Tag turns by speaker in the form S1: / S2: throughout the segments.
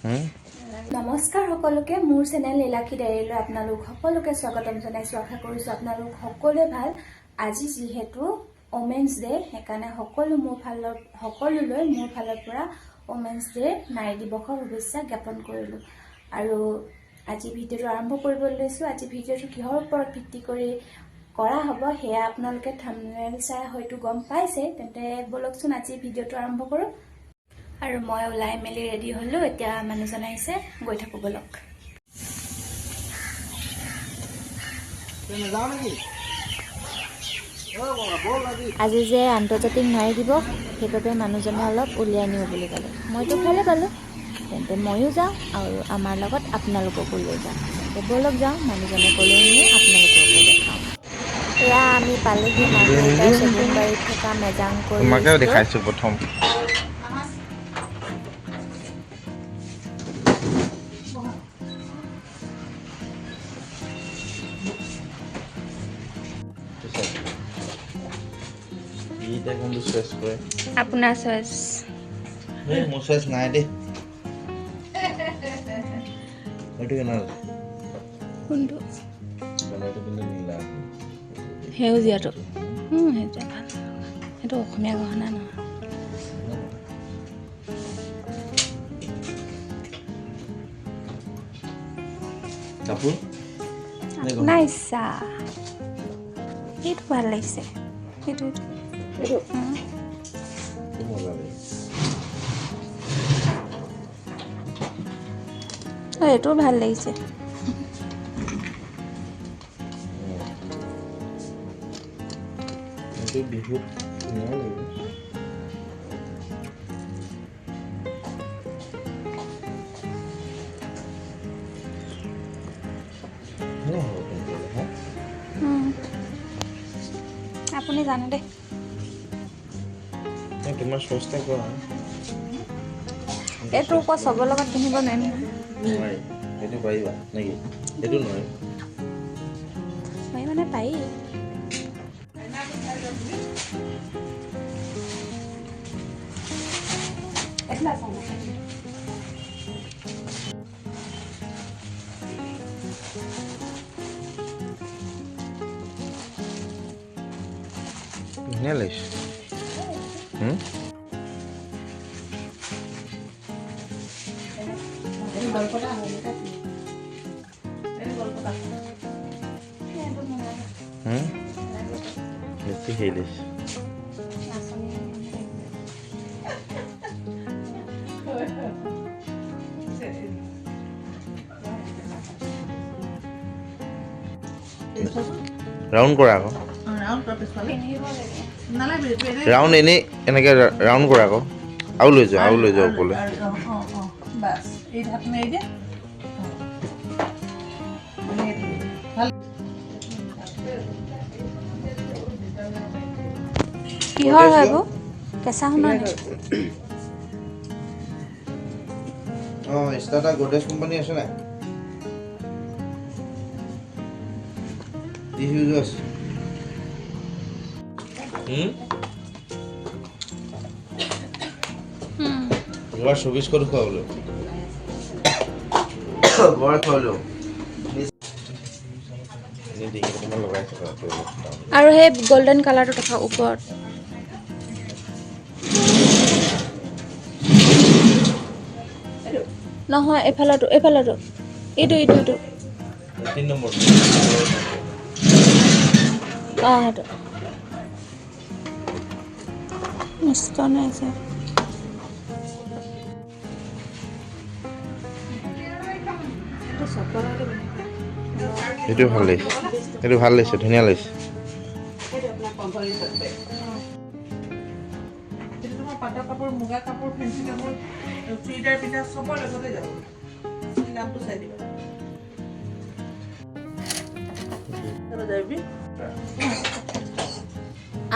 S1: নমস্কাৰ সকলোকে মোৰ চেনেল লীলাক্ষী ডায়েৰীলৈ আপোনালোক সকলোকে স্বাগতম জনাইছোঁ। আশা কৰিছোঁ আপোনালোক সকলোৱে ভাল। আজি যিহেতু ওমেন্স ডে, সেইকাৰণে সকলোলৈ মোৰ ফালৰ পৰা ওমেন্স ডে নাৰী দিৱসৰ শুভেচ্ছা জ্ঞাপন কৰিলোঁ। আৰু আজি ভিডিঅ'টো আৰম্ভ কৰিবলৈ লৈছোঁ। আজি ভিডিঅ'টো কিহৰ ওপৰত ভিত্তি কৰি কৰা হ'ব সেয়া আপোনালোকে থাম্বনেইল চাই হয়তো গম পাইছে। তেন্তে বলকচোন আজি ভিডিঅ'টো আৰম্ভ কৰোঁ। আৰু মই ওলাই মেলি ৰেডি হ'লোঁ। এতিয়া মানুহজন আহিছে, গৈ থাকোঁ বলক। আজি যে আন্তৰ্জাতিক নাৰী দিৱস, সেইবাবে মানুহজনে অলপ উলিয়াই নিওঁ বুলি ক'লে। মইতো ভালে পালোঁ, তেন্তে ময়ো যাওঁ আৰু আমাৰ লগত আপোনালোককো লৈ যাওঁ। তেন্তে বলক যাওঁ, মানুহজনে ক'লেও নিয়ে, আপোনালোককো দেখাওঁ। এয়া আমি পালোহি মাৰ্ঘেৰিটাৰ চেগুনবাৰীত থকা মেজাংকৰি।
S2: তোমাকেও দেখাইছোঁ প্ৰথম।
S1: আপোনাৰ চইচ।
S2: মোৰ চইচ নাই দেই। এইটো কেনে
S1: কোনটো? সেউজীয়াটো সেউজীয়া ভাল। সেইটো অসমীয়া গহনা নহয়।
S2: কাপোৰ
S1: আপোনাৰ ইচ্ছা। সেইটো ভাল লাগিছে। সেইটো এইটোও ভাল লাগিছে।
S2: বিহুত ধুনীয়া লাগিব।
S1: আপুনি জানে দেই।
S2: তোমাৰ চইচটা কোৱা।
S1: এইটো আকৌ চবৰ লগত পিন্ধিব নোৱাৰিম নহয়।
S2: নোৱাৰি, সেইটো পাৰিবা নেকি? সেইটো নোৱাৰি।
S1: মই মানে পাৰি।
S2: ধুনীয়া লাগিছে। বেছি হেৰি লাগিছে। ৰাউণ্ড কৰা আকৌ। ৰাউণ্ড এনেই এনেকৈ ৰাউণ্ড কৰা আকৌ। আৰু লৈ যোৱা ওপৰলৈ।
S1: কিহৰ হয় বৌ? কেঁচা সোণৰ নে?
S2: ষ্টাৰ্টাৰ গডৰেজ কোম্পানী আছে নাই? এবাৰ 2400 খুৱাবলৈ
S1: আৰু সেই গল্ডেন কালাৰটো থকা ওপৰত নহয়, এইফালতো এইটো
S2: 3 নম্বৰ।
S1: সেইটো নিশ্চয় নাই আছে।
S2: এইটো ভাল লাগিছে, ধুনীয়া লাগিছে।
S3: পাটৰ কাপোৰ, মুগা কাপোৰ, ফেঞ্চি কাপোৰ, চুইদাৰ পিন্ধা চবৰ লগতে যাব। দামটো চাই দিবা।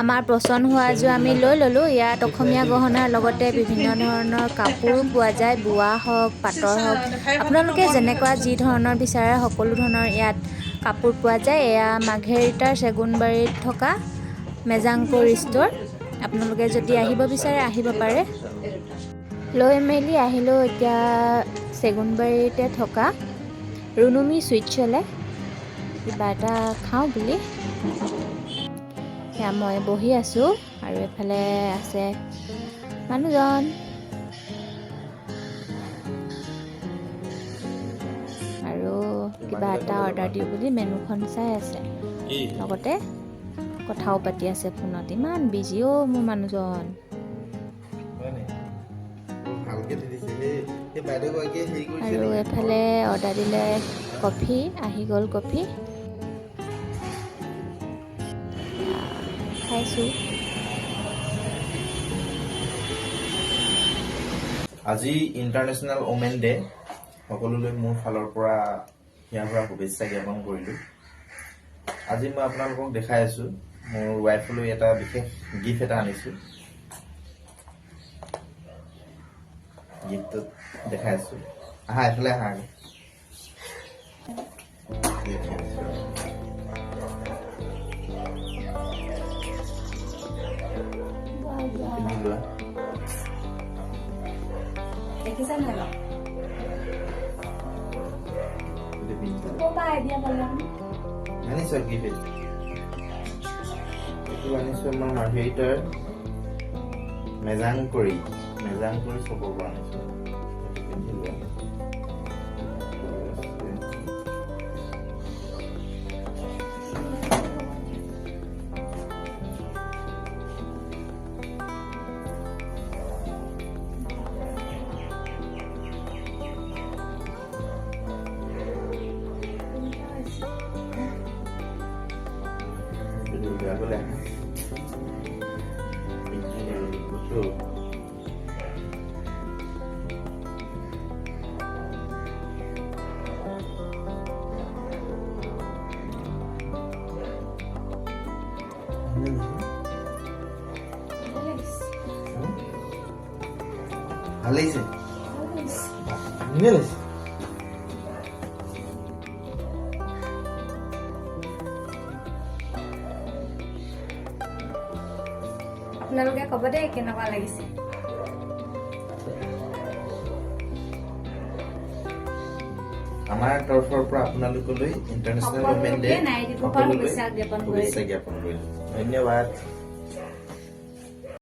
S1: আমাৰ পচন্দ হোৱা এযোৰ আমি লৈ ল'লোঁ। ইয়াত অসমীয়া গহনাৰ লগতে বিভিন্ন ধৰণৰ কাপোৰো পোৱা যায়, বোৱা হওক, পাটৰ হওক। আপোনালোকে যেনেকুৱা যি ধৰণৰ বিচাৰে সকলো ধৰণৰ ইয়াত কাপোৰ পোৱা যায়। এয়া মাৰ্ঘেৰিটাৰ চেগুনবাৰীত থকা মেজাংকৰি ষ্ট'ৰ। আপোনালোকে যদি আহিব বিচাৰে আহিব পাৰে। লৈ মেলি আহিলোঁ এতিয়া চেগুনবাৰীতে থকা ৰুনুমি চুইটছলৈ কিবা এটা খাওঁ বুলি। সেয়া মই বহি আছোঁ আৰু এফালে আছে মানুহজন। আৰু কিবা এটা অৰ্ডাৰ দিওঁ বুলি মেনুখন চাই আছে, লগতে কথাও পাতি আছে ফোনত। ইমান বিজি অ' মোৰ মানুহজন। আৰু এফালে অৰ্ডাৰ দিলে কফি, আহি গ'ল কফি, খাইছোঁ।
S2: আজি ইণ্টাৰনেশ্যনেল ওমেন ডে, সকলোলৈ মোৰ ফালৰ পৰা ইয়াৰ পৰা শুভেচ্ছা জ্ঞাপন কৰিলোঁ। আজি মই আপোনালোকক দেখাই আছোঁ, মোৰ ৱাইফলৈ এটা বিশেষ গিফ্ট এটা আনিছোঁ। গিফ্টটো দেখাই আছোঁ, আহা এফালে আহা।
S1: দেখিছা নাই বাৰু? ক'ৰপৰা আইডিয়া পালা?
S2: আনিছোঁ গিফ্ট, এইটো আনিছোঁ আমাৰ মাৰ্ঘেৰিটাৰ মেজাংকৰি চবৰ পৰা আনিছোঁ। ভাল লাগিছে, ধুনীয়া লাগিছে।
S1: আপোনালোকে ক'ব দেই কেনেকুৱা লাগিছে।
S2: আমাৰ তৰফৰ পৰা আপোনালোকলৈ ইণ্টাৰনেশ্যনেল ওমেন ডে
S1: সকলোকে নাৰী দিৱসৰ শুভেচ্ছা জ্ঞাপন কৰিলোঁ।
S2: ধন্যবাদ।